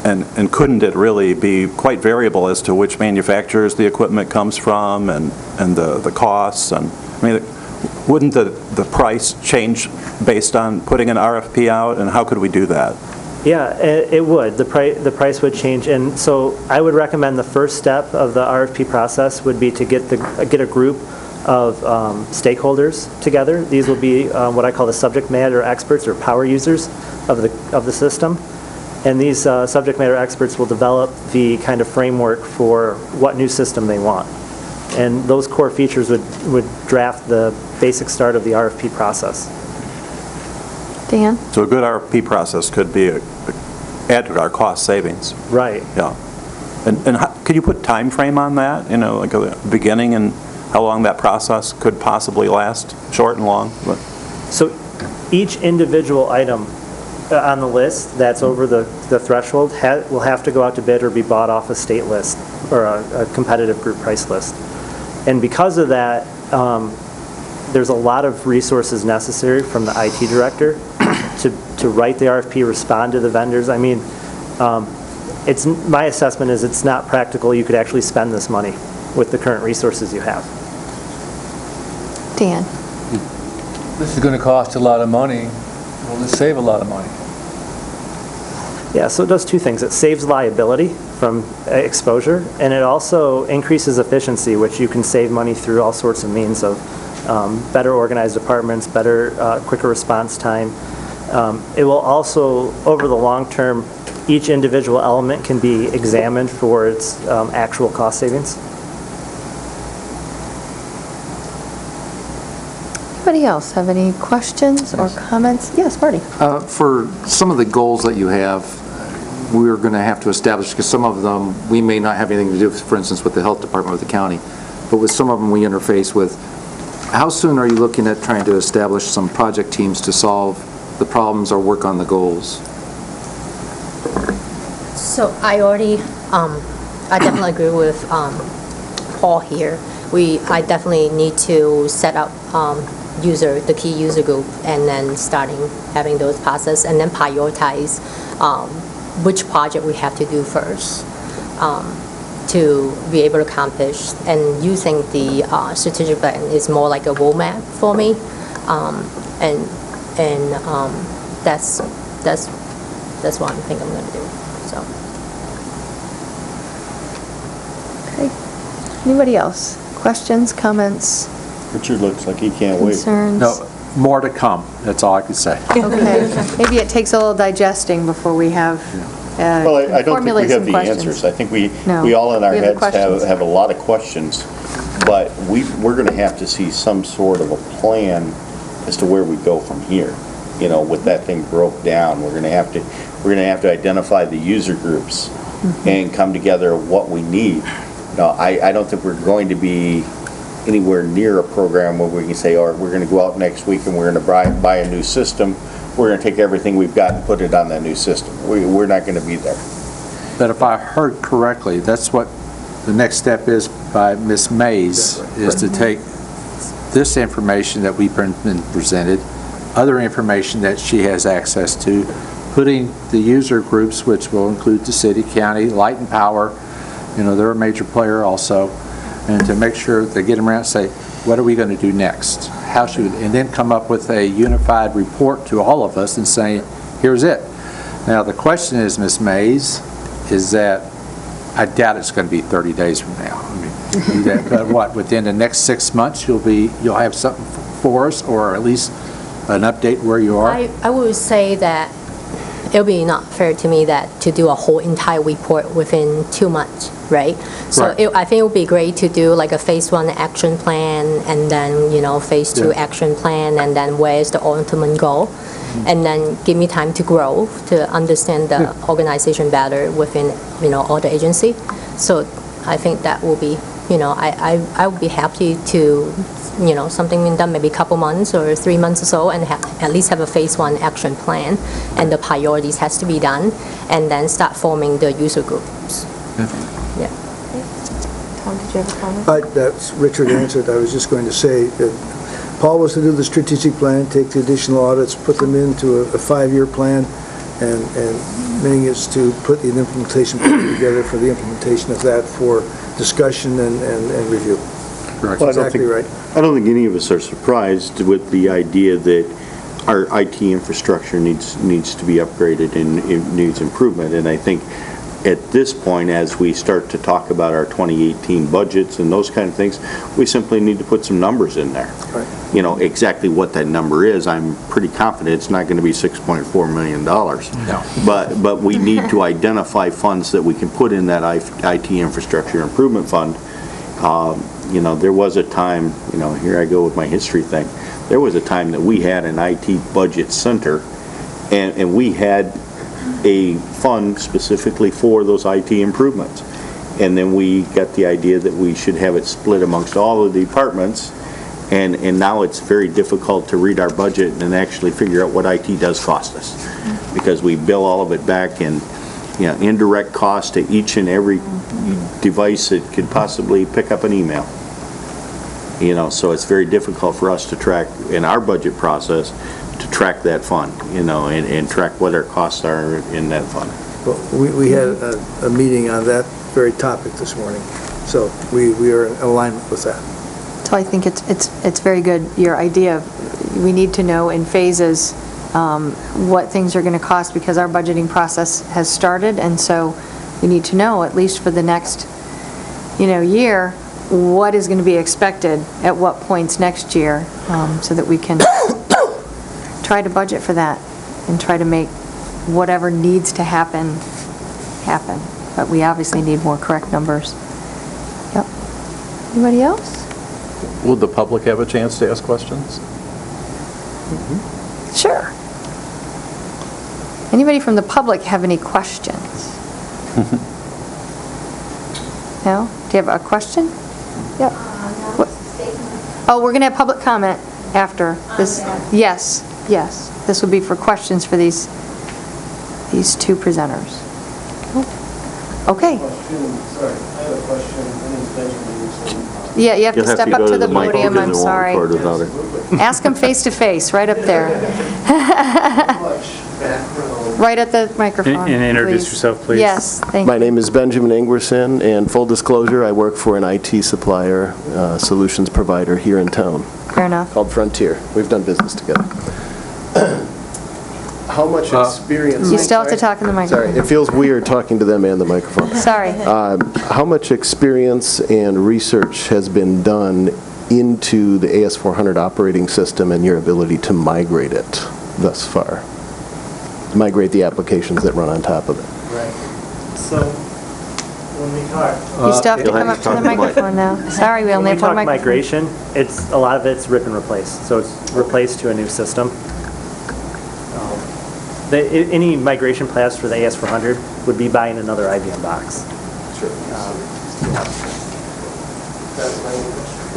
Speaker 12: And couldn't it really be quite variable as to which manufacturers the equipment comes from and the costs? And I mean, wouldn't the price change based on putting an RFP out, and how could we do that?
Speaker 10: Yeah, it would. The price would change, and so I would recommend the first step of the RFP process would be to get a group of stakeholders together. These will be what I call the subject matter experts or power users of the system, and these subject matter experts will develop the kind of framework for what new system they want. And those core features would draft the basic start of the RFP process.
Speaker 2: Dan?
Speaker 12: So a good RFP process could be add to our cost savings.
Speaker 10: Right.
Speaker 12: Yeah. And could you put time frame on that? You know, like a beginning and how long that process could possibly last, short and long?
Speaker 10: So each individual item on the list that's over the threshold will have to go out to bid or be bought off a state list or a competitive group price list. And because of that, there's a lot of resources necessary from the IT director to write the RFP, respond to the vendors. I mean, my assessment is it's not practical. You could actually spend this money with the current resources you have.
Speaker 2: Dan?
Speaker 4: This is going to cost a lot of money. Will it save a lot of money?
Speaker 10: Yeah, so it does two things. It saves liability from exposure, and it also increases efficiency, which you can save money through all sorts of means of better organized departments, quicker response time. It will also, over the long term, each individual element can be examined for its actual cost savings.
Speaker 2: Anybody else have any questions or comments? Yes, Marty.
Speaker 15: For some of the goals that you have, we're going to have to establish, because some of them we may not have anything to do, for instance, with the health department, with the county, but with some of them we interface with. How soon are you looking at trying to establish some project teams to solve the problems or work on the goals?
Speaker 11: So I already, I definitely agree with Paul here. I definitely need to set up the key user group, and then starting having those process, and then prioritize which project we have to do first to be able to accomplish. And using the strategic plan is more like a roadmap for me, and that's what I think I'm going to do. So.
Speaker 2: Okay. Anybody else? Questions, comments?
Speaker 5: Richard looks like he can't wait.
Speaker 2: Concerns?
Speaker 15: No, more to come. That's all I can say.
Speaker 2: Okay. Maybe it takes a little digesting before we have
Speaker 5: Well, I don't think we
Speaker 2: formulate
Speaker 5: have
Speaker 2: some
Speaker 5: the
Speaker 2: questions.
Speaker 5: answers. I think we
Speaker 2: No.
Speaker 5: all in our
Speaker 2: We have the
Speaker 5: heads
Speaker 2: questions.
Speaker 5: have a lot of questions, but we're going to have to see some sort of a plan as to where we go from here. You know, with that thing broke down, we're going to have to identify the user groups and come together what we need. No, I don't think we're going to be anywhere near a program where we can say, all right, we're going to go out next week and we're going to buy a new system. We're going to take everything we've got and put it on that new system. We're not going to be there.
Speaker 15: But if I heard correctly, that's what the next step is by Ms. Mays, is to take this information that we've been presented, other information that she has access to, putting the user groups, which will include the city, county, Light and Power, you know, they're a major player also, and to make sure they get them around and say, what are we going to do next? How should we, and then come up with a unified report to all of us and say, here's it. Now, the question is, Ms. Mays, is that I doubt it's going to be 30 days from now. I mean, but what, within the next 6 months, you'll have something for us, or at least an update where you are?
Speaker 11: I would say that it would be not fair to me that to do a whole entire report within 2 months, right? So
Speaker 15: Right.
Speaker 11: I think it would be great to do like a phase 1 action plan, and then, phase 2 action plan, and then where's the ultimate goal? And then give me time to grow, to understand the organization better within, all the agency. So I think that will be I would be happy to, something being done maybe a couple months or 3 months or so, and at least have a phase 1 action plan, and the priorities has to be done, and then start forming the user groups. Yeah.
Speaker 2: Tom, did you have a comment?
Speaker 16: That's Richard answered. I was just going to say that Paul was to do the strategic plan, take the additional audits, put them into a 5-year plan, and Ming is to put the implementation plan together for the implementation of that for discussion and review.
Speaker 15: Correct.
Speaker 16: Well, exactly right.
Speaker 5: I don't think any of us are surprised with the idea that our IT infrastructure needs to be upgraded and it needs improvement. And I think at this point, as we start to talk about our 2018 budgets and those kind of things, we simply need to put some numbers in there.
Speaker 16: Right.
Speaker 5: Exactly what that number is, I'm pretty confident it's not going to be $6.4 million.
Speaker 15: No.
Speaker 5: But we need to identify funds that we can put in that IT infrastructure improvement fund. There was a time, here I go with my history thing, there was a time that we had an IT budget center, and we had a fund specifically for those IT improvements. And then we got the idea that we should have it split amongst all of the departments, and now it's very difficult to read our budget and actually figure out what IT does cost us, because we bill all of it back in indirect cost to each and every device that could possibly pick up an email. So it's very difficult for us to track in our budget process, to track that fund, and track what our costs are in that fund.
Speaker 16: Well, we had a meeting on that very topic this morning, so we are in alignment with that.
Speaker 2: So I think it's very good, your idea of, we need to know in phases what things are going to cost, because our budgeting process has started, and so we need to know, at least for the next, year, what is going to be expected at what points next year, so that we can try to budget for that and try to make whatever needs to happen. But we obviously need more correct numbers. Yep. Anybody else?
Speaker 12: Will the public have a chance to ask questions?
Speaker 2: Sure. Anybody from the public have any questions? No? Do you have a question? Yep. Oh, we're going to have public comment after this. Yes. This would be for questions for these two presenters. Okay.
Speaker 17: Sorry, I have a question. My name is Benjamin.
Speaker 2: Yeah, you have to step up to the podium, I'm sorry. Ask them face to face, right up there. Right at the microphone,
Speaker 3: And introduce
Speaker 2: please.
Speaker 3: yourself, please.
Speaker 2: Yes, thank
Speaker 17: My
Speaker 2: you.
Speaker 17: name is Benjamin Ingwerson, and full disclosure, I work for an IT supplier, solutions provider here in town.
Speaker 2: Fair enough.
Speaker 17: Called Frontier. We've done business together. How much experience...
Speaker 2: You still have to talk in the microphone.
Speaker 17: Sorry, it feels weird talking to them and the microphone.
Speaker 2: Sorry.
Speaker 17: How much experience and research has been done into the AS400 operating system and your ability to migrate it thus far? Migrate the applications that run on top of it.
Speaker 10: Right. So, when we talk...
Speaker 2: You still have to come up to the microphone now. Sorry, we only
Speaker 10: When
Speaker 2: have
Speaker 10: we
Speaker 2: one
Speaker 10: talk
Speaker 2: microphone.
Speaker 10: migration, a lot of it's rip and replace. So it's replaced to a new system. Any migration paths for the AS400 would be buying another IBM box.
Speaker 17: Sure.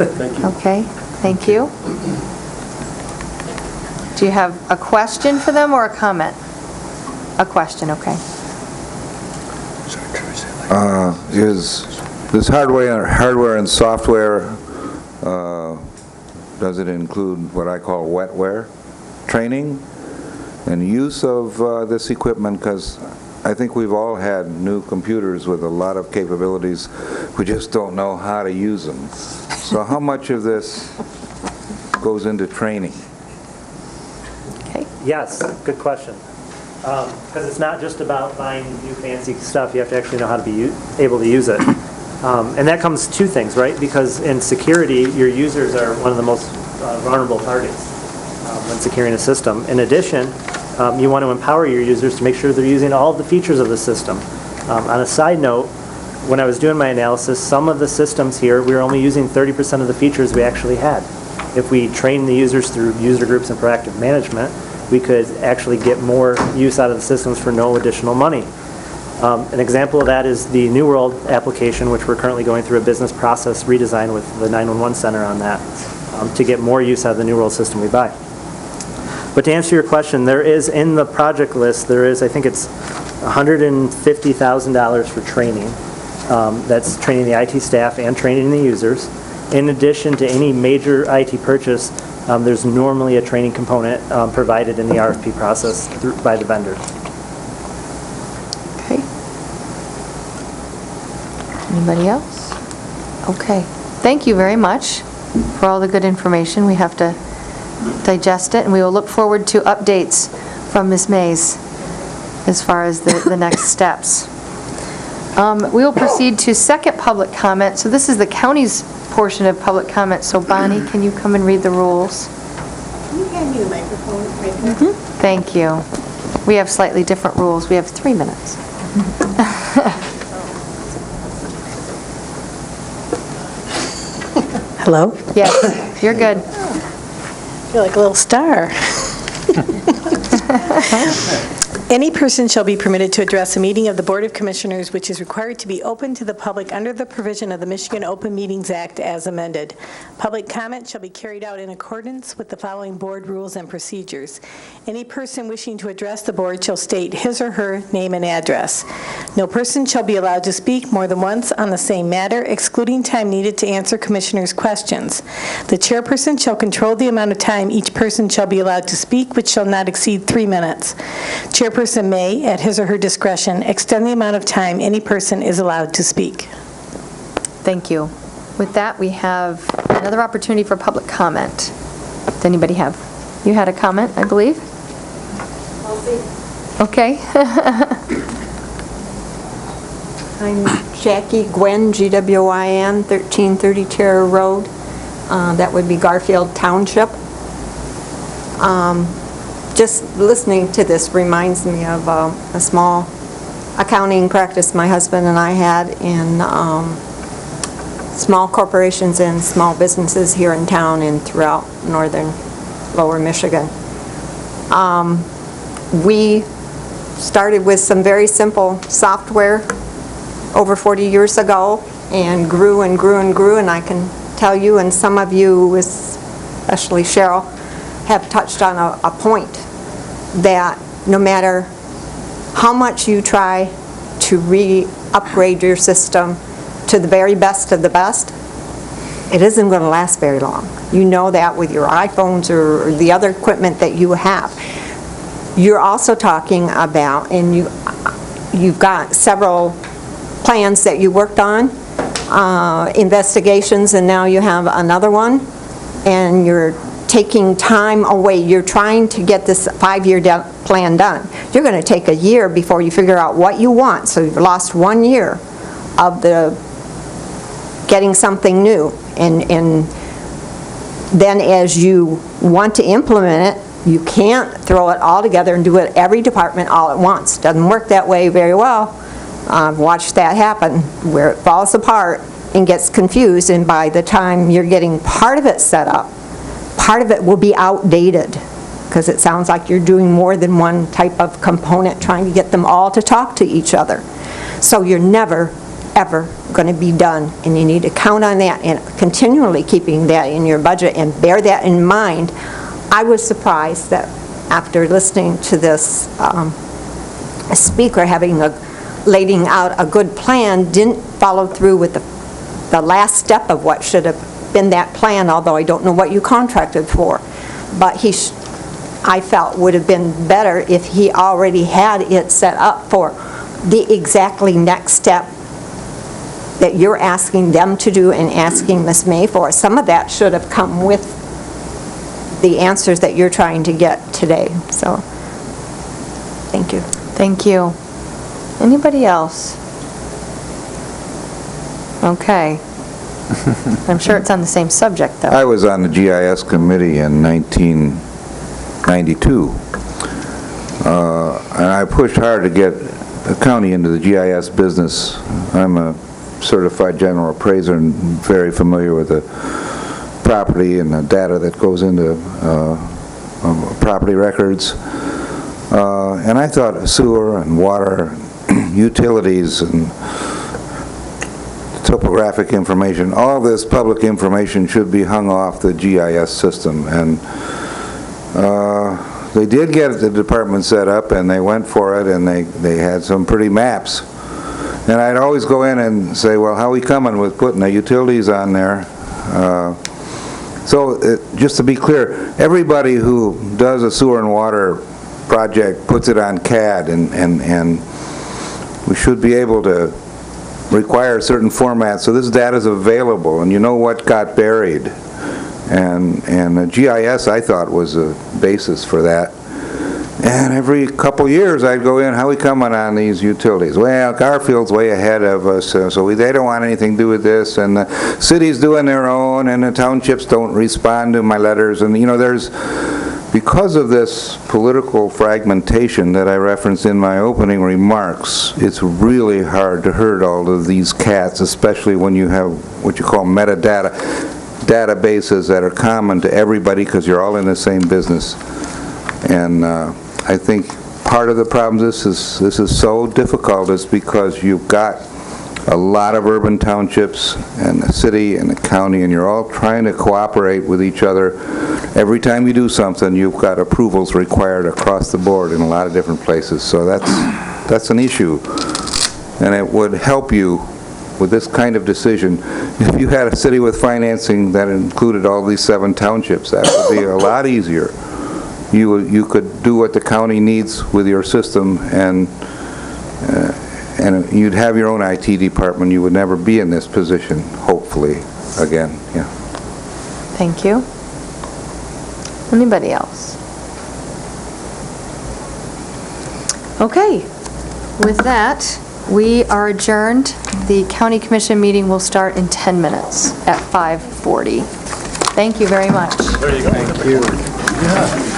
Speaker 10: Thank you.
Speaker 2: Okay, thank you. Do you have a question for them or a comment? A question, okay.
Speaker 9: Is this hardware and software, does it include what I call wetware training and use of this equipment? Because I think we've all had new computers with a lot of capabilities. We just don't know how to use them. So how much of this goes into training?
Speaker 10: Yes, good question. Because it's not just about buying new fancy stuff, you have to actually know how to be able to use it. And that comes two things, right? Because in security, your users are one of the most vulnerable targets when securing a system. In addition, you want to empower your users to make sure they're using all of the features of the system. On a side note, when I was doing my analysis, some of the systems here, we were only using 30% of the features we actually had. If we train the users through user groups and proactive management, we could actually get more use out of the systems for no additional money. An example of that is the New World application, which we're currently going through a business process redesign with the 911 center on that to get more use out of the New World system we buy. But to answer your question, there is in the project list, there is, I think it's $150,000 for training. That's training the IT staff and training the users. In addition to any major IT purchase, there's normally a training component provided in the RFP process by the vendor.
Speaker 2: Okay. Anybody else? Okay. Thank you very much for all the good information. We have to digest it, and we will look forward to updates from Ms. Mays as far as the next steps. We will proceed to second public comment. So this is the county's portion of public comment. So Bonnie, can you come and read the rules?
Speaker 7: Can you hand me the microphone right there?
Speaker 2: Thank you. We have slightly different rules. We have 3 minutes.
Speaker 7: Hello?
Speaker 2: Yes, you're good.
Speaker 7: I feel like a little star. Any person shall be permitted to address a meeting of the Board of Commissioners which is required to be open to the public under the provision of the Michigan Open Meetings Act as amended. Public comment shall be carried out in accordance with the following board rules and procedures. Any person wishing to address the board shall state his or her name and address. No person shall be allowed to speak more than once on the same matter, excluding time needed to answer commissioners' questions. The chairperson shall control the amount of time each person shall be allowed to speak, which shall not exceed 3 minutes. Chairperson may, at his or her discretion, extend the amount of time any person is allowed to speak.
Speaker 2: Thank you. With that, we have another opportunity for public comment. Does anybody have? You had a comment, I believe?
Speaker 18: I'll see.
Speaker 2: Okay.
Speaker 18: I'm Jackie Gwen, Gwin, 1330 Terror Road. That would be Garfield Township. Just listening to this reminds me of a small accounting practice my husband and I had in small corporations and small businesses here in town and throughout northern lower Michigan. We started with some very simple software over 40 years ago and grew and grew and grew, and I can tell you, and some of you, especially Cheryl, have touched on a point that no matter how much you try to re-upgrade your system to the very best of the best, it isn't going to last very long. You know that with your iPhones or the other equipment that you have. You're also talking about, and you've got several plans that you worked on, investigations, and now you have another one, and you're taking time away. You're trying to get this 5-year plan done. You're going to take a year before you figure out what you want, so you've lost 1 year of getting something new. And then as you want to implement it, you can't throw it all together and do it every department all at once. Doesn't work that way very well. I've watched that happen, where it falls apart and gets confused, and by the time you're getting part of it set up, part of it will be outdated, because it sounds like you're doing more than one type of component, trying to get them all to talk to each other. So you're never, ever going to be done, and you need to count on that and continually keeping that in your budget and bear that in mind. I was surprised that after listening to this speaker laying out a good plan, didn't follow through with the last step of what should have been that plan, although I don't know what you contracted for. But I felt would have been better if he already had it set up for the exactly next step that you're asking them to do and asking Ms. May for. Some of that should have come with the answers that you're trying to get today. So, thank you.
Speaker 2: Thank you. Anybody else? Okay. I'm sure it's on the same subject, though.
Speaker 9: I was on the GIS committee in 1992, and I pushed hard to get the county into the GIS business. I'm a certified general appraiser and very familiar with the property and the data that goes into property records. And I thought sewer and water utilities and topographic information, all this public information should be hung off the GIS system. And they did get the department set up, and they went for it, and they had some pretty maps. And I'd always go in and say, well, how are we coming with putting the utilities on there? Just to be clear, everybody who does a sewer and water project puts it on CAD, and we should be able to require certain formats so this data is available and you know what got buried. And the GIS, I thought, was a basis for that. And every couple years I'd go in, how are we coming on these utilities? Well, Garfield's way ahead of us, so they don't want anything to do with this, and the city's doing their own, and the townships don't respond to my letters. And because of this political fragmentation that I referenced in my opening remarks, it's really hard to herd all of these cats, especially when you have what you call metadata, databases that are common to everybody because you're all in the same business. And I think part of the problem this is so difficult is because you've got a lot of urban townships and the city and the county, and you're all trying to cooperate with each other. Every time you do something, you've got approvals required across the board in a lot of different places. So that's an issue. And it would help you with this kind of decision if you had a city with financing that included all these 7 townships. That would be a lot easier. You could do what the county needs with your system, and you'd have your own IT department. You would never be in this position, hopefully, again. Yeah.
Speaker 2: Thank you. Anybody else? Okay. With that, we are adjourned. The County Commission meeting will start in 10 minutes at 5:40. Thank you very much.
Speaker 3: There you go. Thank you. Yeah.